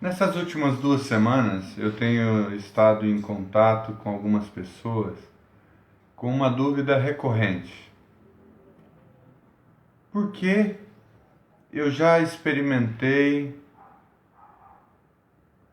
Nessas últimas 2 semanas, eu tenho estado em contato com algumas pessoas com uma dúvida recorrente. Por que eu já experimentei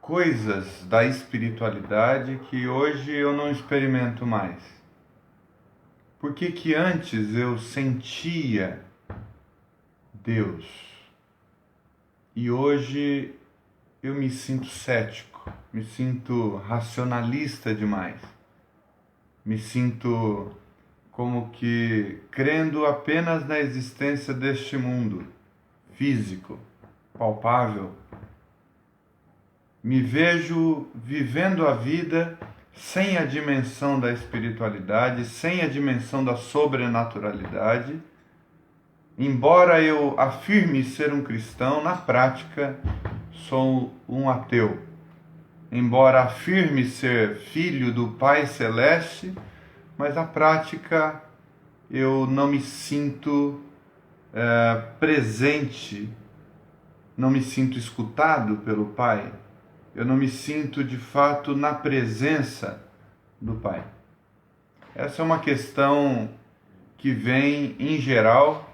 coisas da espiritualidade que hoje eu não experimento mais? Por que que antes eu sentia Deus e hoje eu me sinto cético, me sinto racionalista demais, me sinto como que crendo apenas na existência deste mundo físico, palpável. Me vejo vivendo a vida sem a dimensão da espiritualidade, sem a dimensão da sobrenaturalidade. Embora eu afirme ser um cristão, na prática sou um ateu. Embora afirme ser filho do Pai Celeste, mas na prática eu não me sinto presente, não me sinto escutado pelo Pai, eu não me sinto de fato na presença do Pai. Essa é uma questão que vem em geral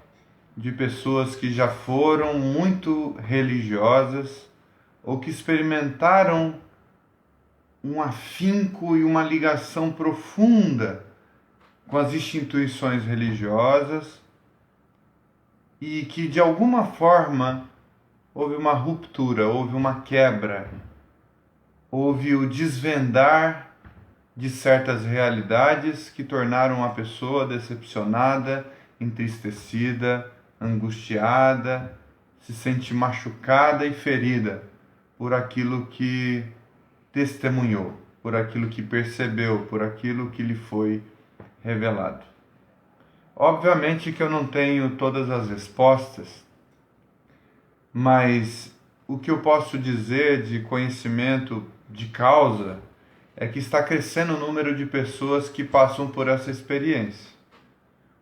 de pessoas que já foram muito religiosas ou que experimentaram um afinco e uma ligação profunda com as instituições religiosas e que de alguma forma houve uma ruptura, houve uma quebra, houve o desvendar de certas realidades que tornaram a pessoa decepcionada, entristecida, angustiada, se sente machucada e ferida por aquilo que testemunhou, por aquilo que percebeu, por aquilo que lhe foi revelado. Obviamente que eu não tenho todas as respostas, mas o que eu posso dizer de conhecimento de causa é que está crescendo o número de pessoas que passam por essa experiência.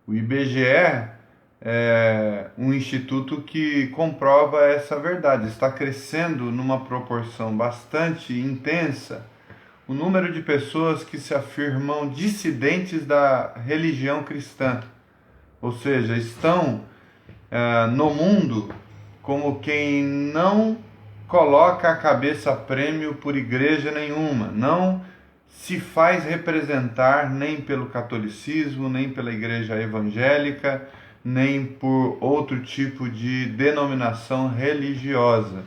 O IBGE é um instituto que comprova essa verdade. Está crescendo numa proporção bastante intensa o número de pessoas que se afirmam dissidentes da religião cristã, ou seja, estão no mundo como quem não coloca a cabeça a prêmio por igreja nenhuma, não se faz representar nem pelo catolicismo, nem pela igreja evangélica, nem por outro tipo de denominação religiosa.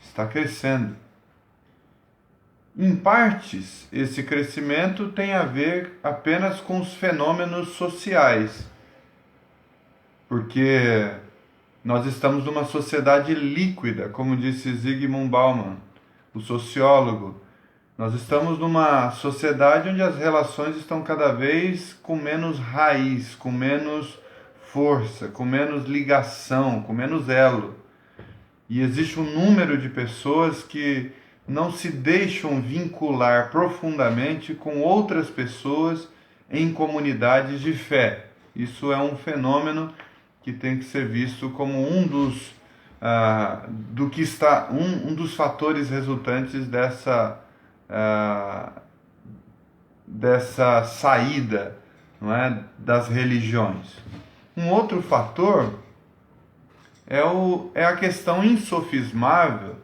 Está crescendo. Em partes, esse crescimento tem a ver apenas com os fenômenos sociais, porque nós estamos numa sociedade líquida, como disse Zygmunt Bauman, o sociólogo. Nós estamos numa sociedade onde as relações estão cada vez com menos raiz, com menos força, com menos ligação, com menos elo. E existe um número de pessoas que não se deixam vincular profundamente com outras pessoas em comunidades de fé. Isso é um fenômeno que tem que ser visto como um dos fatores resultantes dessa saída, não é, das religiões. Um outro fator é a questão insofismável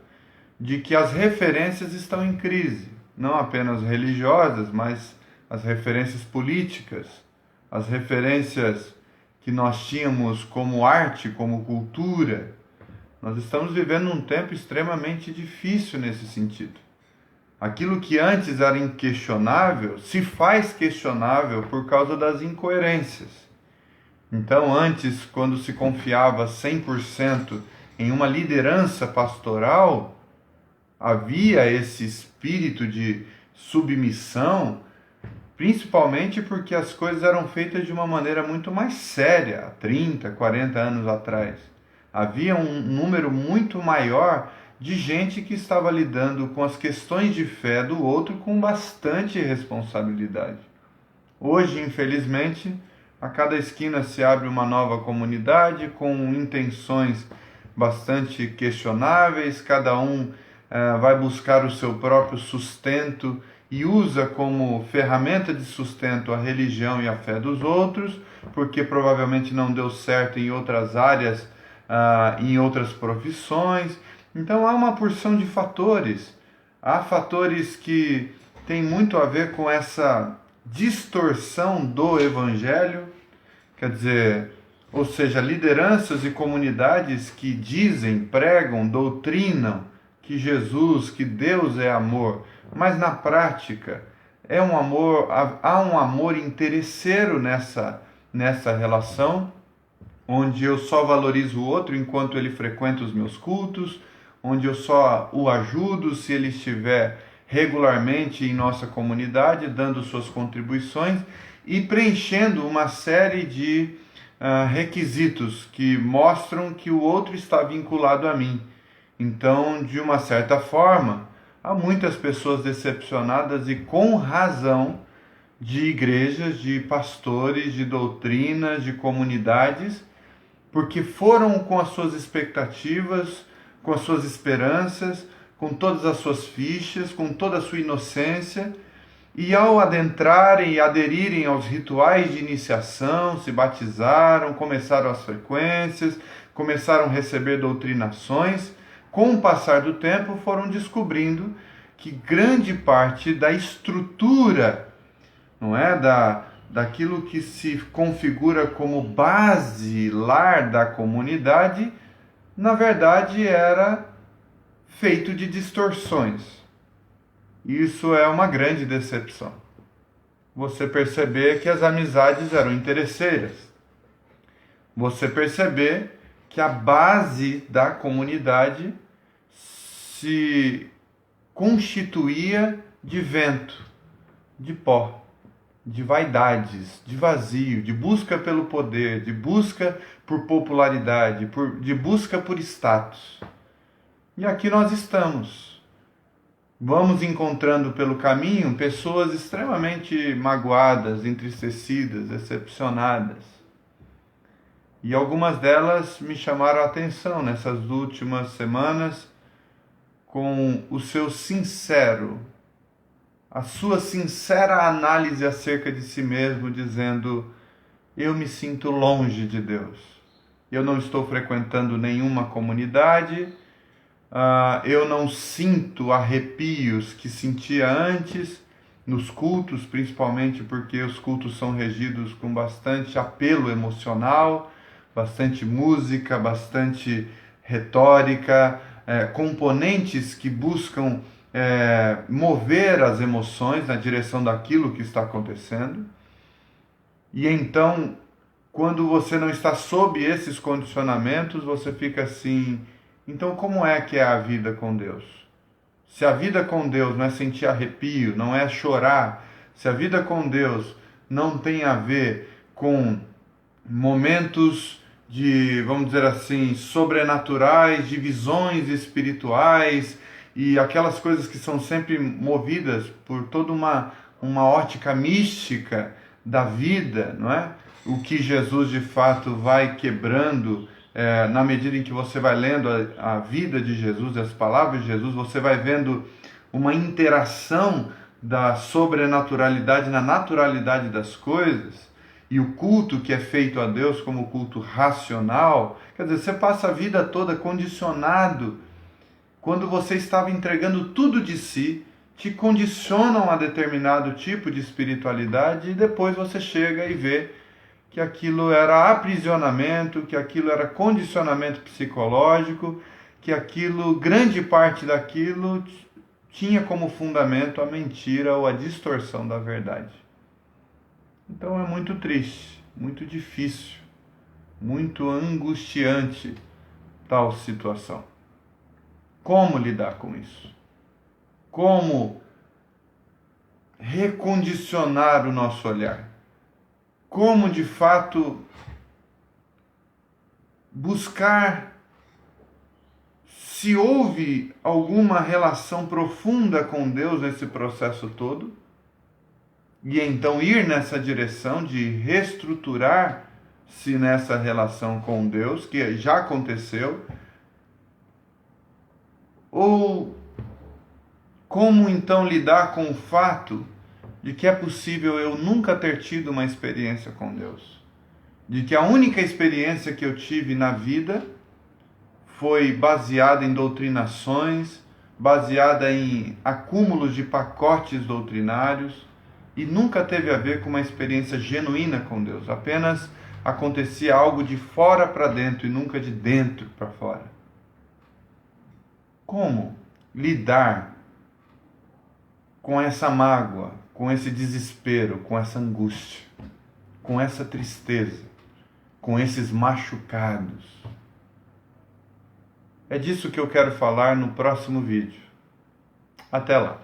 de que as referências estão em crise, não apenas religiosas, mas as referências políticas, as referências que nós tínhamos como arte, como cultura. Nós estamos vivendo um tempo extremamente difícil nesse sentido. Aquilo que antes era inquestionável se faz questionável por causa das incoerências. Então, antes, quando se confiava 100% em uma liderança pastoral, havia esse espírito de submissão, principalmente porque as coisas eram feitas de uma maneira muito mais séria, há 30, 40 anos atrás. Havia um número muito maior de gente que estava lidando com as questões de fé do outro com bastante responsabilidade. Hoje, infelizmente, a cada esquina se abre uma nova comunidade com intenções bastante questionáveis, cada um vai buscar o seu próprio sustento e usa como ferramenta de sustento a religião e a fé dos outros, porque provavelmente não deu certo em outras áreas, em outras profissões. Então há uma porção de fatores. Há fatores que têm muito a ver com essa distorção do evangelho, quer dizer, ou seja, lideranças e comunidades que dizem, pregam, doutrinam que Jesus, que Deus é amor, mas na prática é um amor, há um amor interesseiro nessa relação, onde eu só valorizo o outro enquanto ele frequenta os meus cultos, onde eu só o ajudo se ele estiver regularmente em nossa comunidade, dando suas contribuições e preenchendo uma série de requisitos que mostram que o outro está vinculado a mim. Então, de uma certa forma, há muitas pessoas decepcionadas e com razão de igrejas, de pastores, de doutrinas, de comunidades, porque foram com as suas expectativas, com as suas esperanças, com todas as suas fichas, com toda a sua inocência, e ao adentrarem e aderirem aos rituais de iniciação, se batizaram, começaram as frequências, começaram a receber doutrinações, com o passar do tempo foram descobrindo que grande parte da estrutura, não é, daquilo que se configura como base lar da comunidade, na verdade era feito de distorções. Isso é uma grande decepção. Você perceber que as amizades eram interesseiras. Você perceber que a base da comunidade se constituía de vento, de pó, de vaidades, de vazio, de busca pelo poder, de busca por popularidade, de busca por status. E aqui nós estamos. Vamos encontrando pelo caminho pessoas extremamente magoadas, entristecidas, decepcionadas. E algumas delas me chamaram a atenção nessas últimas semanas com o seu sincero, a sua sincera análise acerca de si mesmo, dizendo: eu me sinto longe de Deus, eu não estou frequentando nenhuma comunidade, eu não sinto arrepios que sentia antes nos cultos, principalmente porque os cultos são regidos com bastante apelo emocional, bastante música, bastante retórica, componentes que buscam mover as emoções na direção daquilo que está acontecendo. E então, quando você não está sob esses condicionamentos, você fica assim: então como é que é a vida com Deus? Se a vida com Deus não é sentir arrepio, não é chorar, se a vida com Deus não tem a ver com momentos de, vamos dizer assim, sobrenaturais, de visões espirituais e aquelas coisas que são sempre movidas por toda uma ótica mística da vida, não é? O que Jesus de fato vai quebrando, na medida em que você vai lendo a vida de Jesus, as palavras de Jesus, você vai vendo uma interação da sobrenaturalidade na naturalidade das coisas. E o culto que é feito a Deus como culto racional, quer dizer, você passa a vida toda condicionado. Quando você estava entregando tudo de si, te condicionam a determinado tipo de espiritualidade e depois você chega e vê que aquilo era aprisionamento, que aquilo era condicionamento psicológico, que aquilo, grande parte daquilo tinha como fundamento a mentira ou a distorção da verdade. Então é muito triste, muito difícil, muito angustiante tal situação. Como lidar com isso? Como recondicionar o nosso olhar? Como de fato buscar se houve alguma relação profunda com Deus nesse processo todo? E então ir nessa direção de reestruturar-se nessa relação com Deus, que já aconteceu, ou Como então lidar com o fato de que é possível eu nunca ter tido uma experiência com Deus? De que a única experiência que eu tive na vida foi baseada em doutrinações, baseada em acúmulos de pacotes doutrinários e nunca teve a ver com uma experiência genuína com Deus. Apenas acontecia algo de fora para dentro e nunca de dentro para fora. Como lidar com essa mágoa, com esse desespero, com essa angústia, com essa tristeza, com esses machucados? É disso que eu quero falar no próximo vídeo. Até lá!